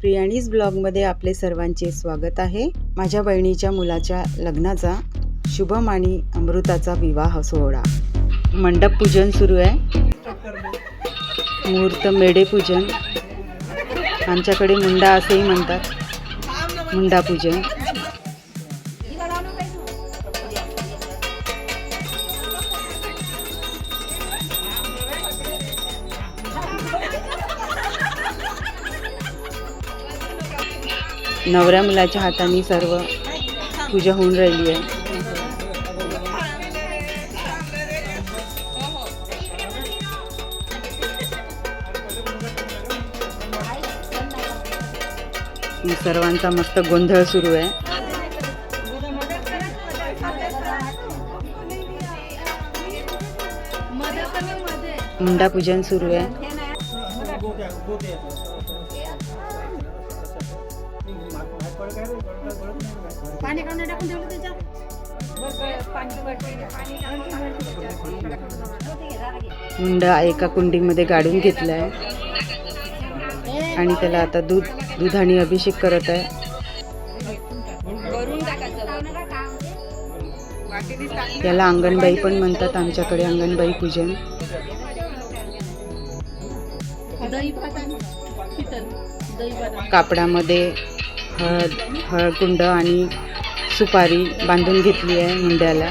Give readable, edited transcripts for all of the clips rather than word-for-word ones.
प्रियाणीज ब्लॉगमध्ये आपले सर्वांचे स्वागत आहे। माझ्या बहिणीच्या मुलाच्या लग्नाचा शुभम आणि अमृताचा विवाह सोहळा, मंडप पूजन सुरू आहे। मुहूर्त मेढे पूजन, आमच्याकडे मुंडा असेही म्हणतात, मुंडा पूजन। नवऱ्या मुलाच्या हाताने सर्व पूजा होऊन राहिली आहे। सर्वांचा मस्त गोंधळ सुरू आहे। मुंडा पूजन सुरू आहे। मुंडा एका कुंडीमध्ये गाडून घेतलाय आणि त्याला आता दुधाने अभिषेक करत आहे। त्याला अंगणबाई पण म्हणतात, आमच्याकडे अंगणबाई पूजन। कापडामध्ये हळकुंड आणि सुपारी बांधून घेतली आहे मुंड्याला।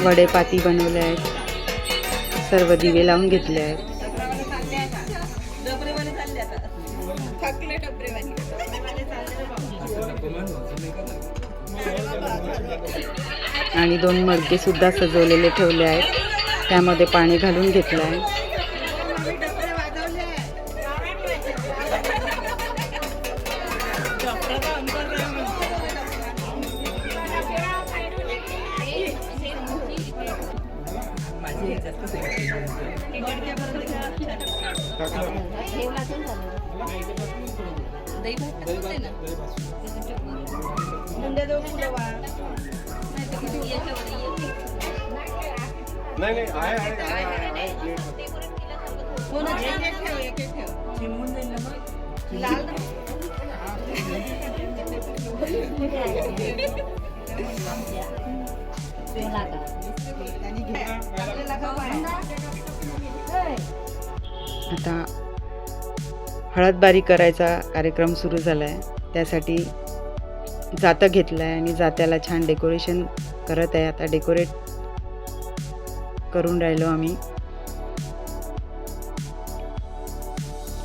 वडेपाती बनवले आहेत, सर्व दिवे लावून घेतले आहेत। आणि 2 मडके सुद्धा सजवलेले ठेवले आहेत, त्यामध्ये पाणी घालून घेतलं आहे। नाही आहे आता हळदबारी करायचा कार्यक्रम सुरू झाला आहे, त्यासाठी जातं घेतलं आहे आणि जात्याला छान डेकोरेशन करत आहे। आता डेकोरेट करून राहिलो आम्ही।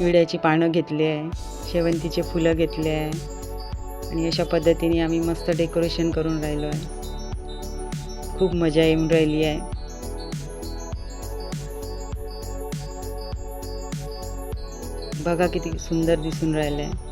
विड्याची पानं घेतली आहे, शेवंतीचे फुलं घेतले आहे आणि अशा पद्धतीने आम्ही मस्त डेकोरेशन करून राहिलो आहे। खूप मजा येऊन राहिली आहे। बघा किती सुंदर दिसून राहिलं आहे।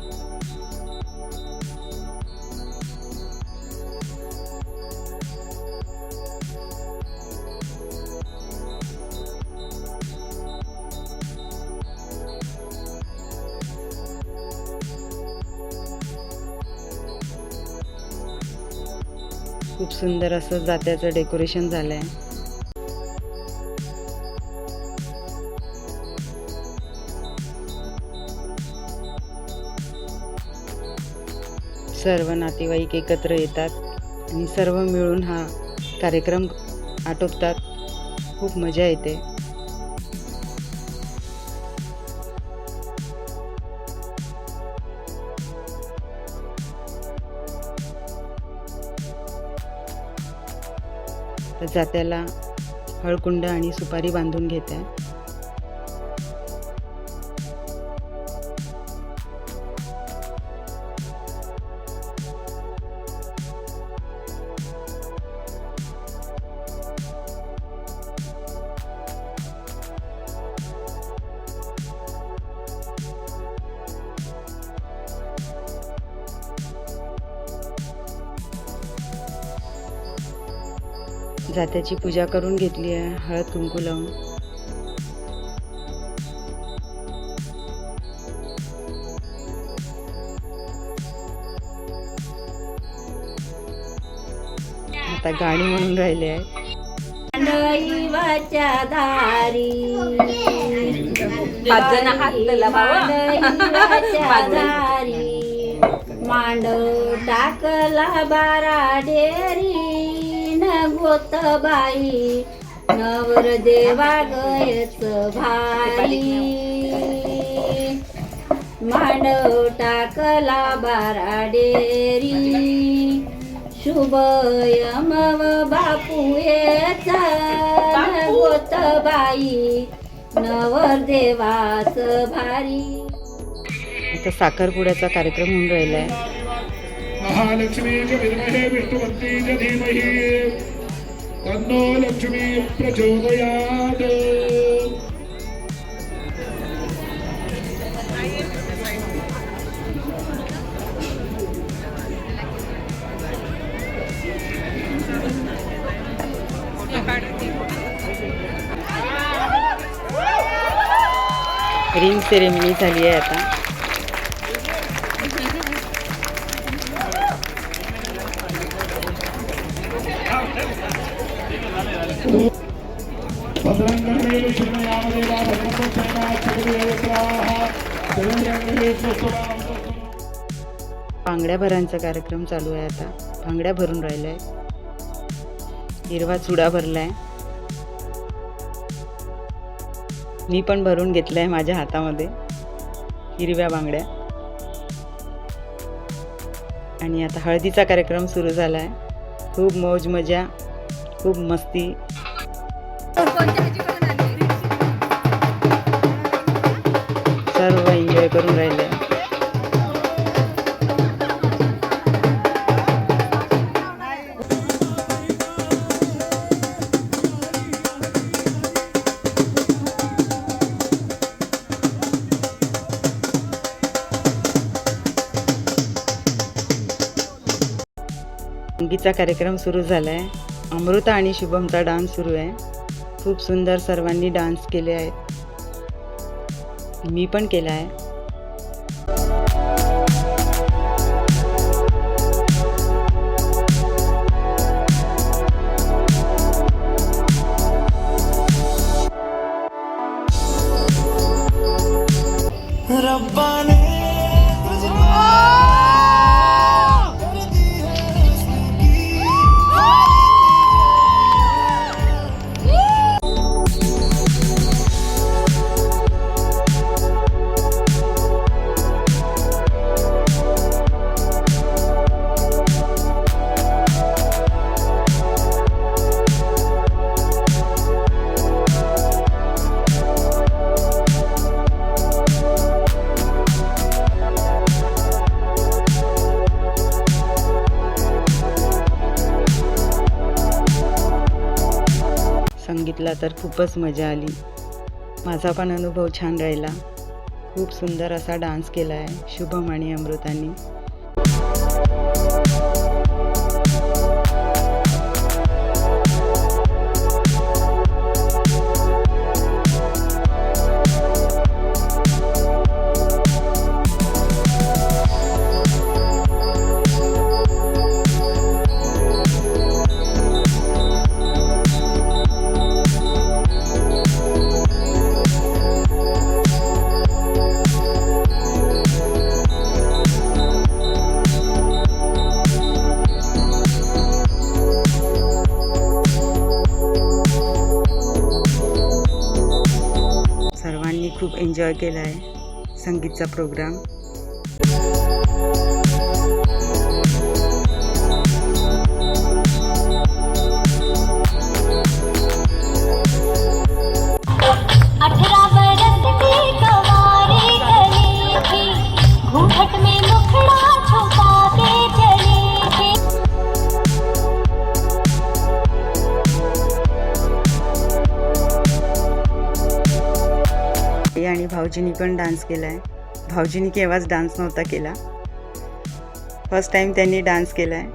खूप सुंदर असं जात्याचं डेकोरेशन झालं आहे। सर्व नातेवाईक एकत्र येतात आणि सर्व मिळून हा कार्यक्रम आटोपतात। खूप मजा येते। तर जात्याला हळकुंड आणि सुपारी बांधून घेत आहे। जात्याची पूजा करून घेतली आहे हळद कुंकू लावून। आता गाणी म्हणून राहिले आहे. मांडईवाच्या दारी मांड टाकला बारा डेरी न गोतबाई नवर देवा गयच भाई मांडव टाकला बारा डेरी शुभ यमव बापू येचा गोतबाई नवर देवाच भारी. आता साखरपुड्याचा कार्यक्रम होऊन राहिला आहे. महालक्ष्मी च विद्महे विष्णुपत्नी च धीमहि तन्नो लक्ष्मी प्रचोदयात्. रिंग सेरेमनी झाली आहे आता. बांगड्या भरांचा कार्यक्रम चालू आहे आता. बांगड्या भरून राहिलाय. हिरवा चुडा भरलाय. मी पण भरून घेतलाय माझ्या हातामध्ये हिरव्या बांगड्या. आणि आता हळदीचा कार्यक्रम सुरू झालाय. खूप मौज मजा, खूप मस्ती. सर्व एन्जॉय करून राहिले. संगीतचा कार्यक्रम सुरू झालाय. अमृता आणि शुभमचा डान्स सुरू आहे. खूप सुंदर सर्वांनी डान्स केले आहेत. मी पण केला आहे. रब्बाने संगीतला तर खूपच मजा आली. माझा पण अनुभव छान राहिला. खूप सुंदर असा डान्स केला आहे शुभम आणि अमृतांनी. सर्वांनी खूप एन्जॉय केला आहे संगीतचा प्रोग्राम. आणि भाऊजींनी पण डान्स केला आहे. भाऊजींनी केव्हाच डान्स नव्हता केला. फर्स्ट टाइम त्यांनी डान्स केला आहे.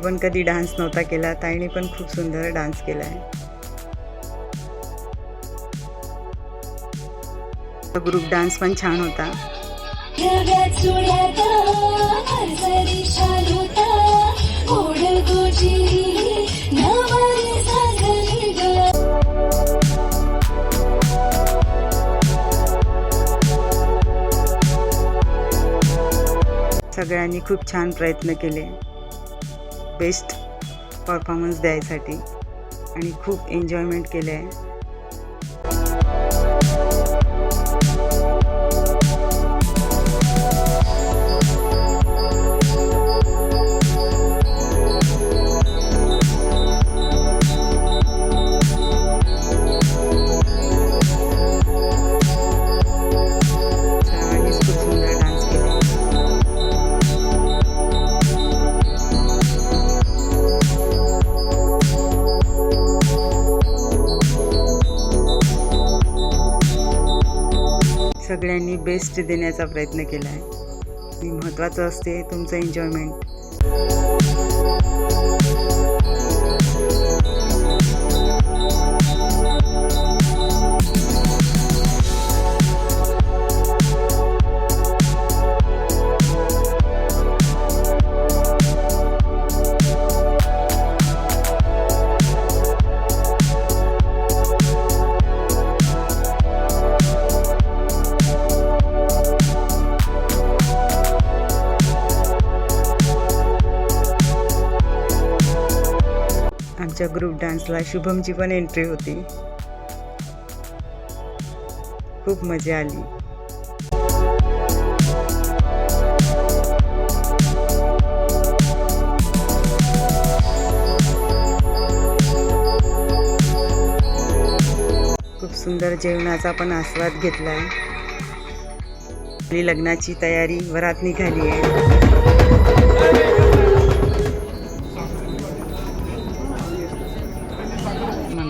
पण कधी डान्स नव्हता केला. ताईने पण खूप सुंदर डान्स केला आहे. ग्रुप डान्स पण छान होता. ढगात चुड्यात हरसरी छान होता गोड गोजी नवारी साजरी ग. सगळ्यांनी खूप छान प्रयत्न केले बेस्ट परफॉर्मन्स द्यायसाठी आणि खूप एन्जॉयमेंट केले आहे. सगळ्यांनी बेस्ट देण्याचा प्रयत्न केला आहे आणि महत्त्वाचं असते तुमचं एन्जॉयमेंट. आमच्या ग्रुप डान्सला शुभमची पण एंट्री होती. खूप मजा आली. खूप सुंदर जेवणाचा पण आस्वाद घेतलाय. आपली लग्नाची तयारी वरात निघाली आहे.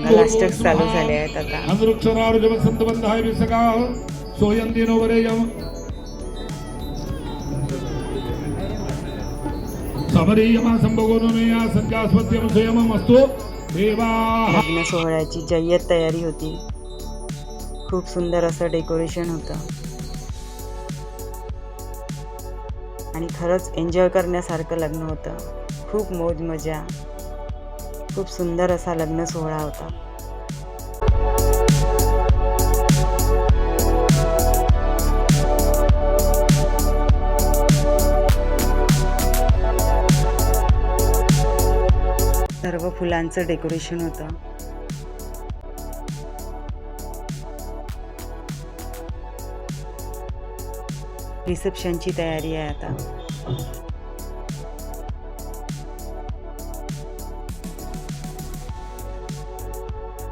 मंगलाष्टक चालू झाले आहेत आता. संतबंधाय विसगाव सोयंदिनो वरेयम सबरीयमा संभोगोनया संजास्वत्यम स्वयमम असतो देवा. लग्न सोहळ्याची जय्यत तयारी होती. खूप सुंदर असं डेकोरेशन होतं आणि खरंच एन्जॉय करण्यासारखं लग्न होतं. खूप मौज मजा. खूप सुंदर असा लग्न सोहळा होता. सर्व फुलांचं डेकोरेशन होतं. रिसेप्शनची तयारी आहे आता.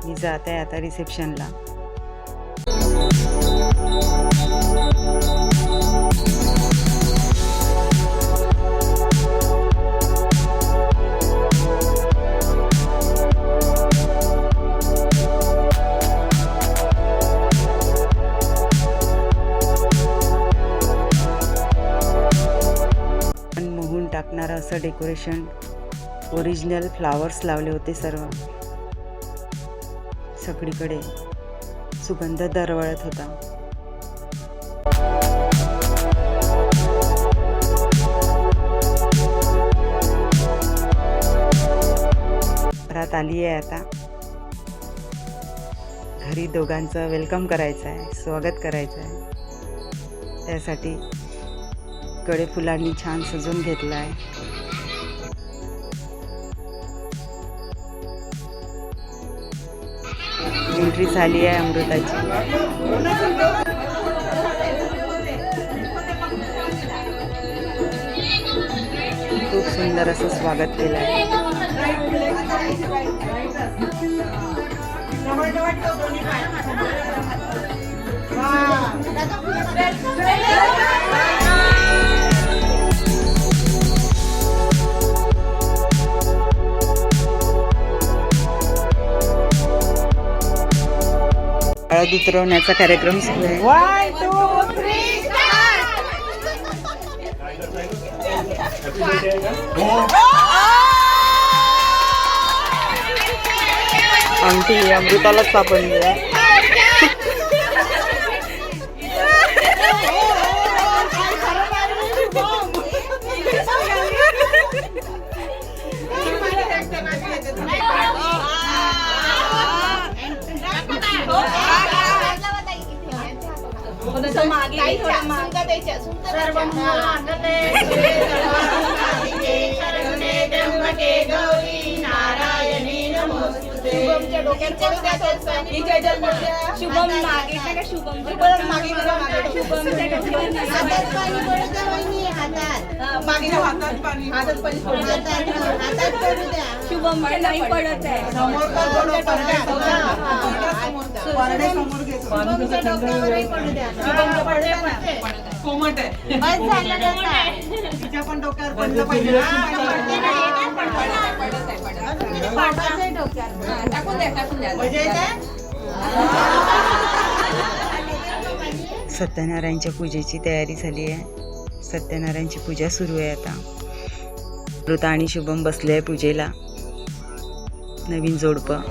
मी जात आहे आता रिसेप्शनला. मोहून टाकणारं असं डेकोरेशन, ओरिजिनल फ्लावर्स लावले होते सर्व. सगळीकडे सुगंध दरवळत होता. घरात आली आहे आता. घरी दोघांचं वेलकम करायचं आहे, स्वागत करायचं आहे. त्यासाठी कडे फुलांनी छान सजवून घेतलं आहे. एंट्री झाली आहे अमृताची. खूप सुंदर असं स्वागत केलं आहे. हळद उतरवण्याचा कार्यक्रम सुरू आहे. अंगठी अमृतालाच सापडली आहे. थोडंसं मागे घे, थोडं मागे. सर्व मंगल शुभम मागे का शुभमच्या डोक्यावर शुभमच्या नाही पडत आहे. कोमट आहे तिच्या पण डोक्यावर पडलं पाहिजे सत्यनारायणच्या पूजेची तयारी झाली आहे. सत्यनारायणची पूजा सुरू आहे आता. अमृता आणि शुभम बसले आहे पूजेला. नवीन जोडपं.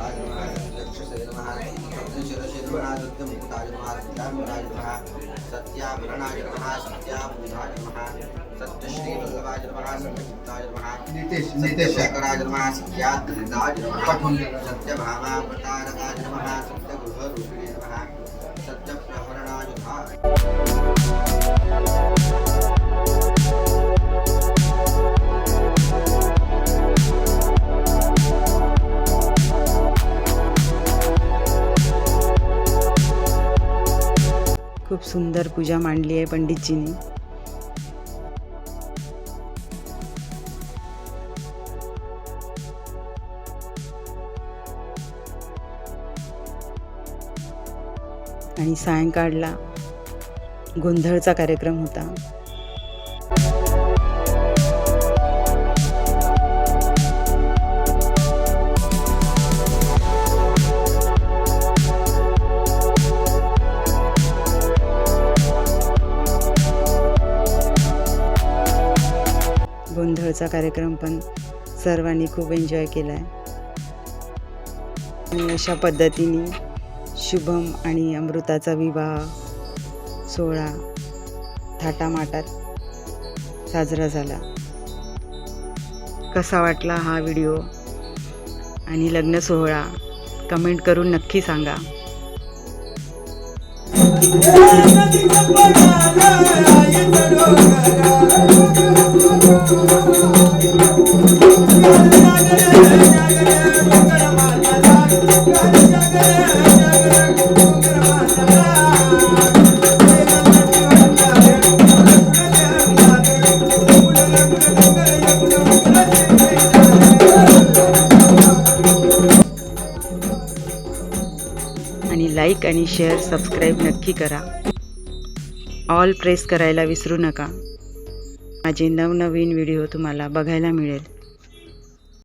खूप सुंदर पूजा मांडली आहे पंडितजींनी. आणि सायंकाळला गोंधळचा कार्यक्रम होता. गोंधळचा कार्यक्रम पण सर्वांनी खूप एन्जॉय केला आहे. आणि अशा पद्धतीने शुभम आणि अमृताचा विवाह सोहळा थाटामाटात साजरा झाला. कसा वाटला हा व्हिडिओ आणि लग्न सोहळा कमेंट करून नक्की सांगा. आणि लाईक आणि शेअर सबस्क्राईब नक्की करा. ऑल प्रेस करायला विसरू नका. माझे नवनवीन व्हिडिओ तुम्हाला बघायला मिळेल.